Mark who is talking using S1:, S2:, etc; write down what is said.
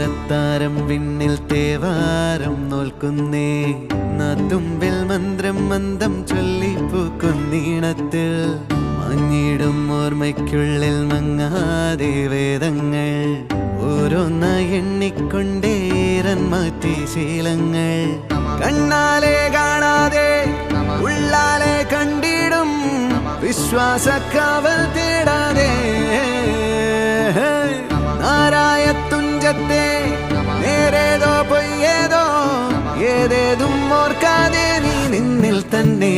S1: താരത്താരം വിണ്ണിൽ തേവാരം നോൽക്കുന്നേ നാത്തുമ്പിൽ മന്ത്രം മന്ദം ചൊല്ലിപ്പൂക്കുന്നീണത്തിൽ മഞ്ഞിടും ഓർമ്മയ്ക്കുള്ളിൽ മങ്ങാതെ വേദങ്ങൾ ഓരോന്നായി എണ്ണിക്കൊണ്ടേരൻ മാറ്റി ശീലങ്ങൾ കണ്ണാലെ കാണാതെ ഉള്ളാലെ കണ്ടിടും വിശ്വാസക്കാവൽ തേടാതെ നാരായ തുഞ്ചത്തെ നേരേതോ പൊയ്യേതോ ഏതേതും ഓർക്കാതെ നീ നിന്നിൽ തന്നെ